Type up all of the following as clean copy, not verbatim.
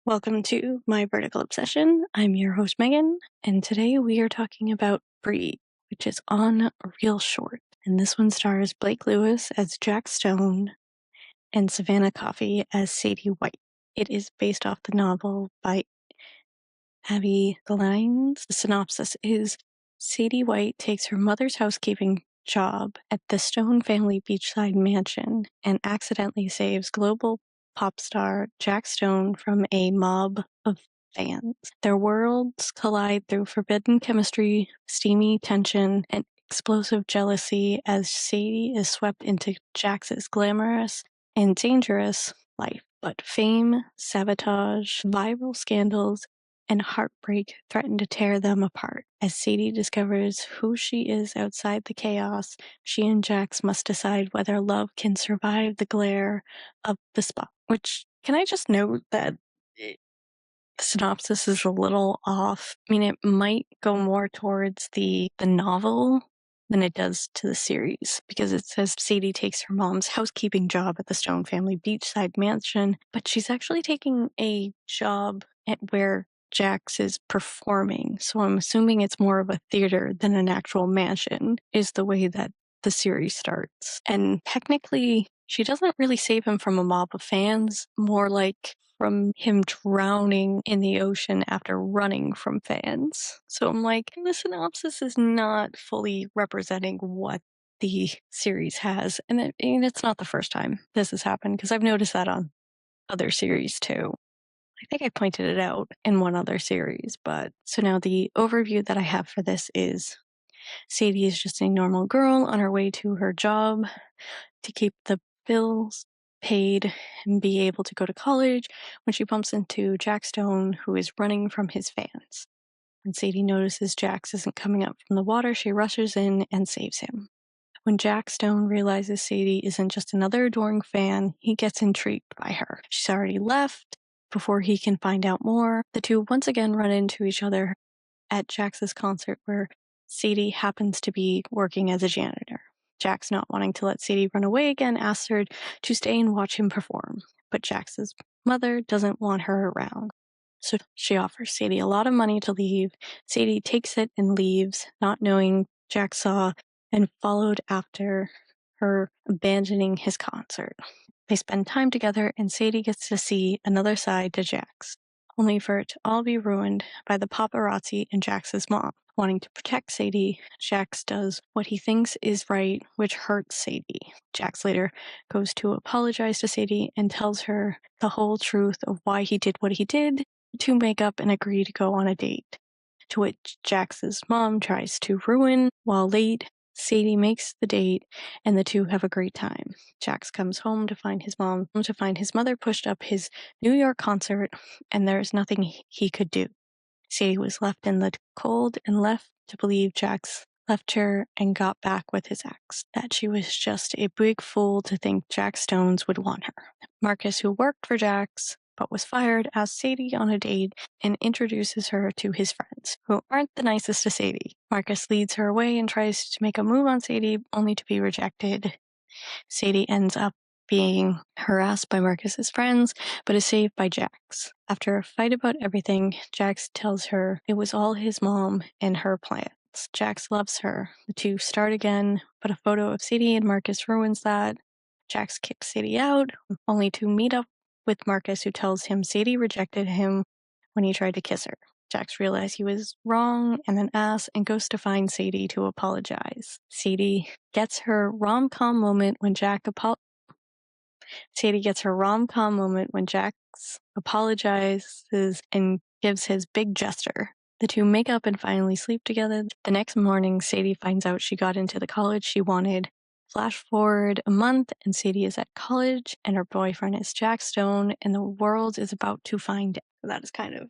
Welcome to my vertical obsession. I'm your host, Megan, and today we are talking about Breed, which is on ReelShort. And this one stars Blake Lewis as Jack Stone and Savannah Coffey as Sadie White. It is based off the novel by Abby Glines. The synopsis is Sadie White takes her mother's housekeeping job at the Stone family beachside mansion and accidentally saves global pop star Jack Stone from a mob of fans. Their worlds collide through forbidden chemistry, steamy tension, and explosive jealousy as Sadie is swept into Jack's glamorous and dangerous life. But fame, sabotage, viral scandals, and heartbreak threaten to tear them apart. As Sadie discovers who she is outside the chaos, she and Jax must decide whether love can survive the glare of the spot. Which, can I just note that the synopsis is a little off? I mean, it might go more towards the novel than it does to the series, because it says Sadie takes her mom's housekeeping job at the Stone family beachside mansion, but she's actually taking a job at where Jax is performing, so I'm assuming it's more of a theater than an actual mansion, is the way that the series starts. And technically, she doesn't really save him from a mob of fans, more like from him drowning in the ocean after running from fans. So I'm like, the synopsis is not fully representing what the series has. And it's not the first time this has happened, because I've noticed that on other series too. I think I pointed it out in one other series, but so now the overview that I have for this is Sadie is just a normal girl on her way to her job to keep the bills paid and be able to go to college when she bumps into Jack Stone, who is running from his fans. When Sadie notices Jax isn't coming up from the water, she rushes in and saves him. When Jack Stone realizes Sadie isn't just another adoring fan, he gets intrigued by her. She's already left. Before he can find out more, the two once again run into each other at Jax's concert, where Sadie happens to be working as a janitor. Jax, not wanting to let Sadie run away again, asks her to stay and watch him perform, but Jax's mother doesn't want her around. So she offers Sadie a lot of money to leave. Sadie takes it and leaves, not knowing Jax saw and followed after her abandoning his concert. They spend time together, and Sadie gets to see another side to Jax, only for it to all be ruined by the paparazzi and Jax's mom. Wanting to protect Sadie, Jax does what he thinks is right, which hurts Sadie. Jax later goes to apologize to Sadie and tells her the whole truth of why he did what he did, to make up and agree to go on a date, to which Jax's mom tries to ruin. While late, Sadie makes the date, and the two have a great time. Jax comes home to find his mother pushed up his New York concert, and there's nothing he could do. Sadie was left in the cold and left to believe Jax left her and got back with his ex, that she was just a big fool to think Jack Stones would want her. Marcus, who worked for Jax but was fired, asks Sadie on a date and introduces her to his friends, who aren't the nicest to Sadie. Marcus leads her away and tries to make a move on Sadie, only to be rejected. Sadie ends up being harassed by Marcus's friends, but is saved by Jax. After a fight about everything, Jax tells her it was all his mom and her plans. Jax loves her. The two start again, but a photo of Sadie and Marcus ruins that. Jax kicks Sadie out, only to meet up with Marcus, who tells him Sadie rejected him when he tried to kiss her. Jax realizes he was wrong and an ass and goes to find Sadie to apologize. Sadie gets her rom-com moment when Jax apologizes and gives his big gesture. The two make up and finally sleep together. The next morning, Sadie finds out she got into the college she wanted. Flash forward a month, and Sadie is at college, and her boyfriend is Jack Stone, and the world is about to find out. That is kind of a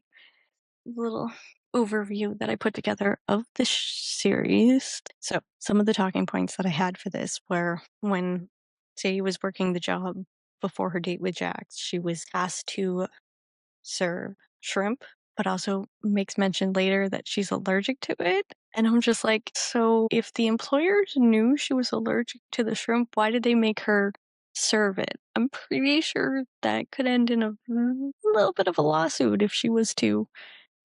little overview that I put together of the series. So some of the talking points that I had for this were when Sadie was working the job before her date with Jax, she was asked to serve shrimp, but also makes mention later that she's allergic to it. And I'm just like, so if the employers knew she was allergic to the shrimp, why did they make her serve it. I'm pretty sure that could end in a little bit of a lawsuit if she was to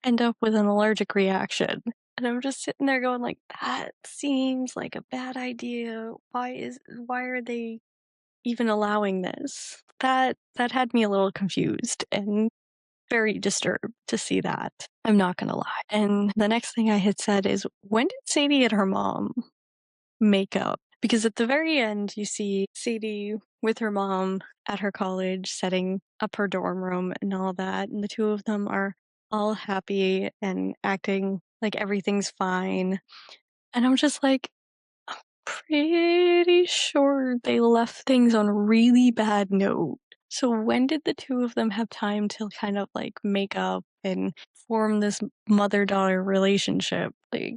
end up with an allergic reaction. And I'm just sitting there going like, that seems like a bad idea. Why are they even allowing this? That had me a little confused and very disturbed to see that. I'm not gonna lie. And the next thing I had said is, when did Sadie and her mom make up? Because at the very end, you see Sadie with her mom at her college setting up her dorm room and all that, and the two of them are all happy and acting like everything's fine. And I'm just like, pretty sure they left things on a really bad note. So when did the two of them have time to kind of like make up and form this mother-daughter relationship? Like,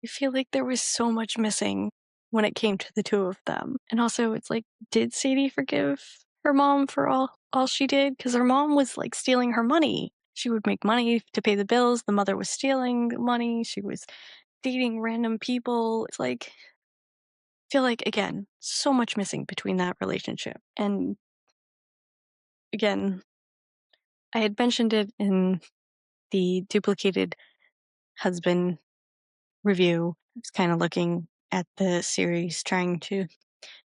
I feel like there was so much missing when it came to the two of them. And also it's like, did Sadie forgive her mom for all she did? Because her mom was like stealing her money. She would make money to pay the bills. The mother was stealing money. She was dating random people. It's like, feel like, again, so much missing between that relationship. And again, I had mentioned it in the duplicated husband review. I was kind of looking at the series, trying to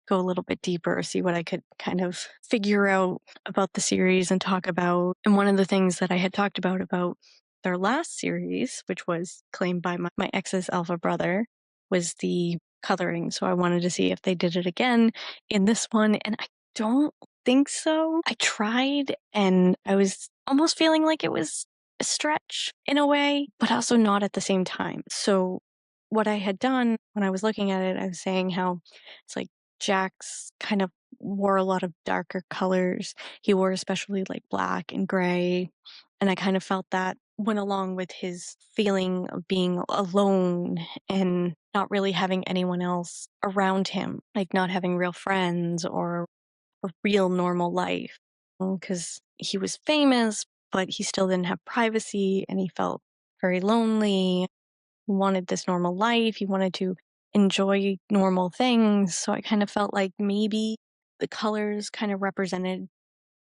go a little bit deeper, see what I could kind of figure out about the series and talk about. And one of the things that I had talked about their last series, which was claimed by my ex's alpha brother, was the coloring. So I wanted to see if they did it again in this one. And I don't think so. I tried and I was almost feeling like it was a stretch in a way, but also not at the same time. So what I had done when I was looking at it, I was saying how it's like Jax kind of wore a lot of darker colors. He wore especially like black and gray. And I kind of felt that went along with his feeling of being alone and not really having anyone else around him, like not having real friends or a real normal life. Because he was famous, but he still didn't have privacy and he felt very lonely, wanted this normal life. He wanted to enjoy normal things. So I kind of felt like maybe the colors kind of represented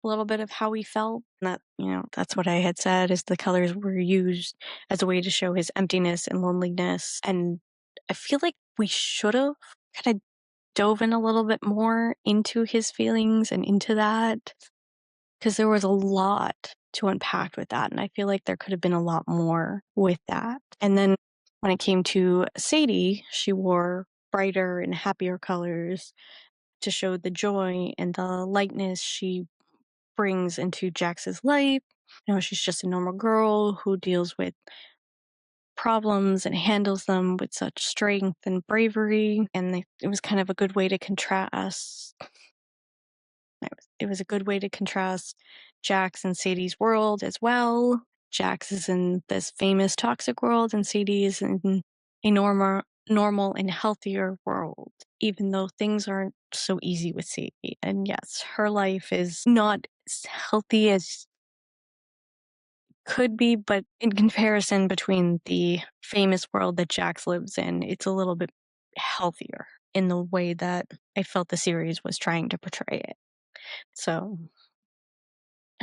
a little bit of how he felt. And that, that's what I had said, is the colors were used as a way to show his emptiness and loneliness. And I feel like we should have kind of dove in a little bit more into his feelings and into that, because there was a lot to unpack with that. And I feel like there could have been a lot more with that. And then when it came to Sadie, she wore brighter and happier colors to show the joy and the lightness she brings into Jax's life. She's just a normal girl who deals with problems and handles them with such strength and bravery. And it was kind of a good way to contrast. It was a good way to contrast Jax and Sadie's world as well. Jax is in this famous toxic world, and Sadie is in a normal and healthier world, even though things aren't so easy with Sadie. And yes, her life is not as healthy as could be, but in comparison between the famous world that Jax lives in, it's a little bit healthier in the way that I felt the series was trying to portray it. So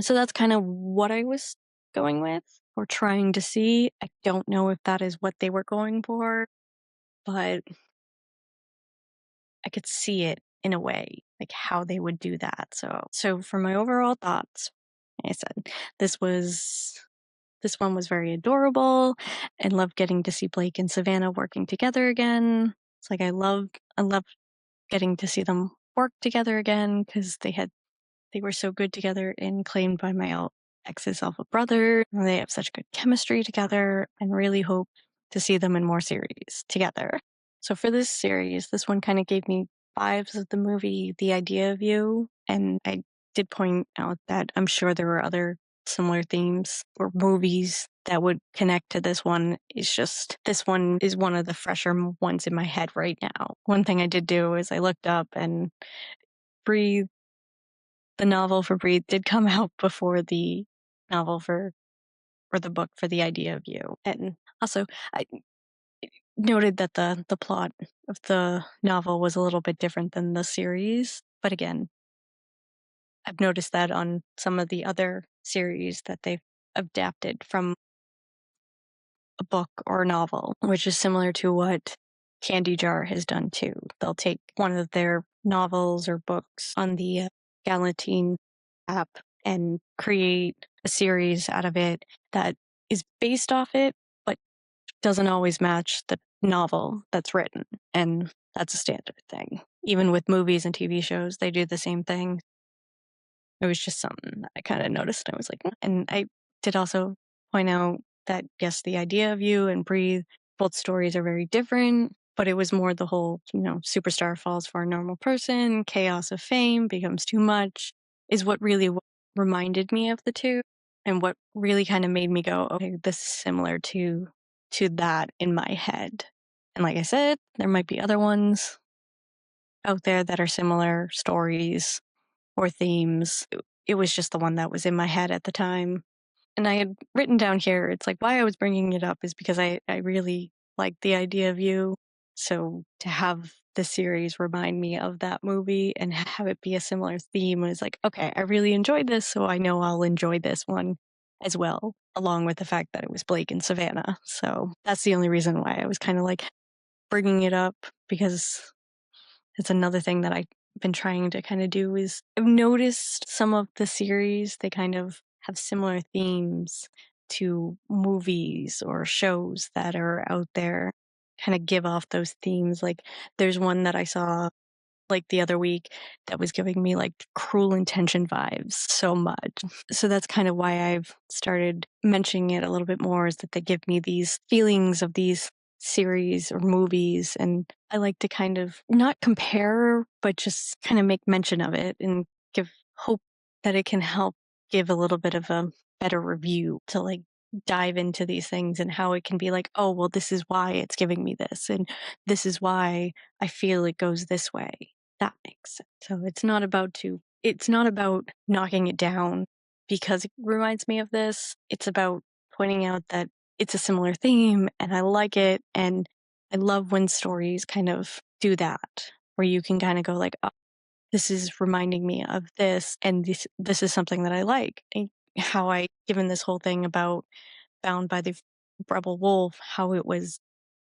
that's kind of what I was going with or trying to see. I don't know if that is what they were going for, but I could see it in a way, like how they would do that. So for my overall thoughts, like I said, this one was very adorable. I loved getting to see Blake and Savannah working together again. It's like I loved getting to see them work together again, because they were so good together in Claimed by My Ex's Alpha Brother. They have such good chemistry together, and really hope to see them in more series together. So for this series, this one kind of gave me vibes of the movie The Idea of You, and I did point out that I'm sure there were other similar themes or movies that would connect to this one. It's just, this one is one of the fresher ones in my head right now. One thing I did do is I looked up, and Breathe, the novel for Breathe, did come out before the novel or the book for The Idea of You. And also, I noted that the plot of the novel was a little bit different than the series. But again, I've noticed that on some of the other series that they've adapted from a book or a novel, which is similar to what Candy Jar has done too. They'll take one of their novels or books on the Galantine app and create a series out of it that is based off it, but doesn't always match the novel that's written. And that's a standard thing. Even with movies and TV shows, they do the same thing. It was just something that I kind of noticed. And I was like, and I did also point out that, yes, the idea of you and Breathe, both stories are very different, but it was more the whole, superstar falls for a normal person, chaos of fame becomes too much, is what really reminded me of the two, and what really kind of made me go, okay, this is similar to that in my head. And like I said, there might be other ones out there that are similar stories or themes. It was just the one that was in my head at the time. And I had written down here, it's like why I was bringing it up is because I really like the idea of you. So to have the series remind me of that movie and have it be a similar theme was like, okay, I really enjoyed this, so I know I'll enjoy this one as well, along with the fact that it was Blake and Savannah. So that's the only reason why I was kind of like bringing it up, because it's another thing that I've been trying to kind of do is I've noticed some of the series, they kind of have similar themes to movies or shows that are out there, kind of give off those themes. Like there's one that I saw like the other week that was giving me like Cruel Intention vibes so much. So that's kind of why I've started mentioning it a little bit more, is that they give me these feelings of these series or movies, and I like to kind of not compare but just kind of make mention of it and give hope that it can help give a little bit of a better review, to like dive into these things and how it can be like, oh well, this is why it's giving me this, and this is why I feel it goes this way. That makes sense. So it's not about knocking it down because it reminds me of this. It's about pointing out that it's a similar theme and I like it, and I love when stories kind of do that, where you can kind of go like, oh, this is reminding me of this, and this is something that I like. And how I given this whole thing about Bound by the Rebel Wolf, how it was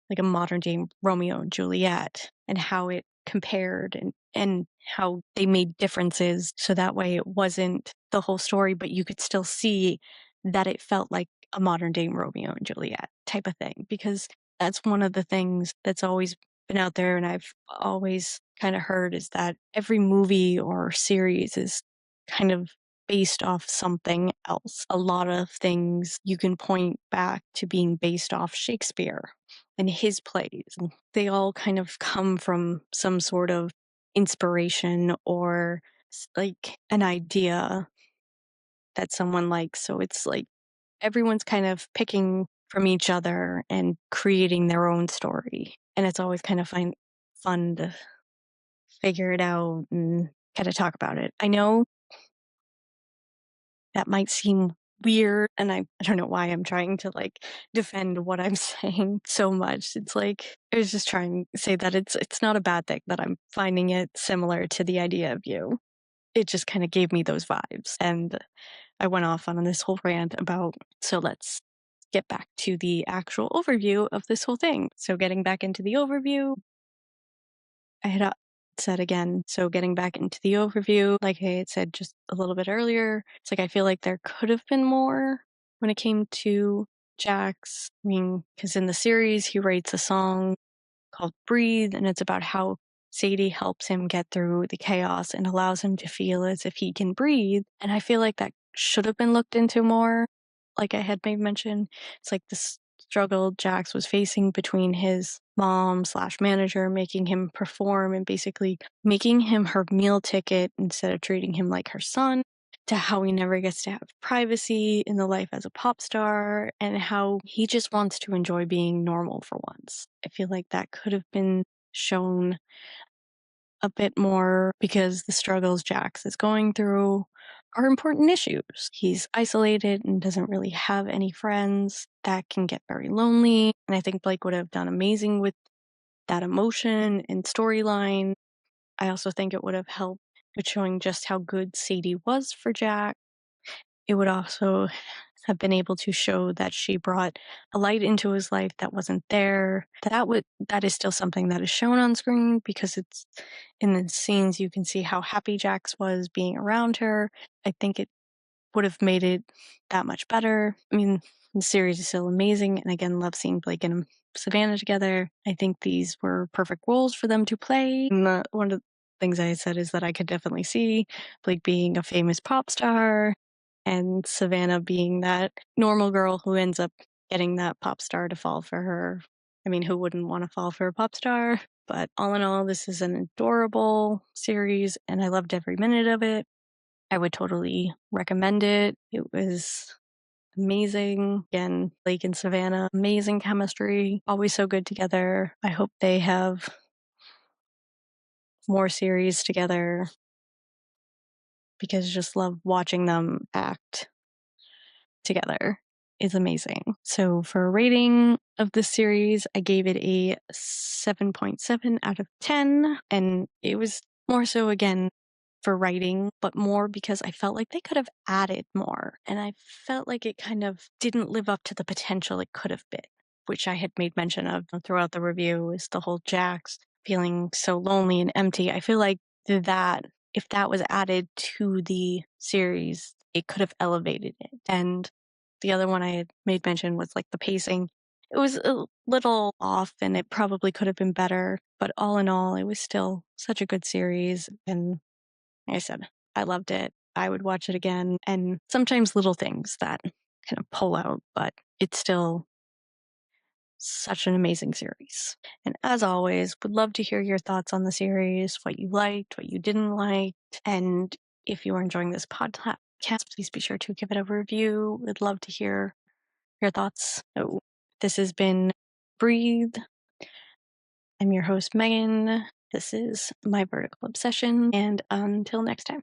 like a modern day Romeo and Juliet, and how it compared, and how they made differences so that way it wasn't the whole story, but you could still see that it felt like a modern day Romeo and Juliet type of thing. Because that's one of the things that's always been out there, and I've always kind of heard, is that every movie or series is kind of based off something else. A lot of things you can point back to being based off Shakespeare and his plays. They all kind of come from some sort of inspiration or like an idea that someone likes. So it's like everyone's kind of picking from each other and creating their own story. And it's always kind of fun to figure it out and kind of talk about it. I know that might seem weird, and I don't know why I'm trying to like defend what I'm saying so much. It's like I was just trying to say that it's not a bad thing that I'm finding it similar to the idea of you. It just kind of gave me those vibes, and I went off on this whole rant about, so let's get back to the actual overview of this whole thing. So getting back into the overview, I had said again, so getting back into the overview, like I had said just a little bit earlier, it's like I feel like there could have been more when it came to Jax. I mean, because in the series, he writes a song called Breathe, and it's about how Sadie helps him get through the chaos and allows him to feel as if he can breathe. And I feel like that should have been looked into more. Like I had made mention, it's like this struggle Jax was facing between his mom slash manager making him perform and basically making him her meal ticket instead of treating him like her son, to how he never gets to have privacy in the life as a pop star, and how he just wants to enjoy being normal for once. I feel like that could have been shown a bit more, because the struggles Jax is going through are important issues. He's isolated and doesn't really have any friends. That can get very lonely. And I think Blake would have done amazing with that emotion and storyline. I also think it would have helped but showing just how good Sadie was for Jack. It would also have been able to show that she brought a light into his life that wasn't there. That is still something that is shown on screen, because it's in the scenes you can see how happy Jax was being around her. I think it would have made it that much better. I mean, the series is still amazing, and again, love seeing Blake and Savannah together. I think these were perfect roles for them to play. And one of the things I had said is that I could definitely see Blake being a famous pop star, and Savannah being that normal girl who ends up getting that pop star to fall for her. I mean, who wouldn't want to fall for a pop star? But all in all, this is an adorable series, and I loved every minute of it. I would totally recommend it. It was amazing. Again, Blake and Savannah, amazing chemistry, always so good together. I hope they have more series together, because I just love watching them act together is amazing. So for a rating of this series, I gave it a 7.7 out of 10. And it was more so, again, for writing, but more because I felt like they could have added more. And I felt like it kind of didn't live up to the potential it could have been, which I had made mention of throughout the review, is the whole Jax feeling so lonely and empty. I feel like that if that was added to the series, it could have elevated it. And the other one I had made mention was like the pacing. It was a little off, and it probably could have been better. But all in all, it was still such a good series. And like I said, I loved it. I would watch it again. And sometimes little things that kind of pull out, but it's still such an amazing series. And as always, would love to hear your thoughts on the series, what you liked, what you didn't like. And if you are enjoying this podcast, please be sure to give it a review. We'd love to hear your thoughts. So this has been Breathe. I'm your host, Megan. This is My Vertical Obsession. And until next time.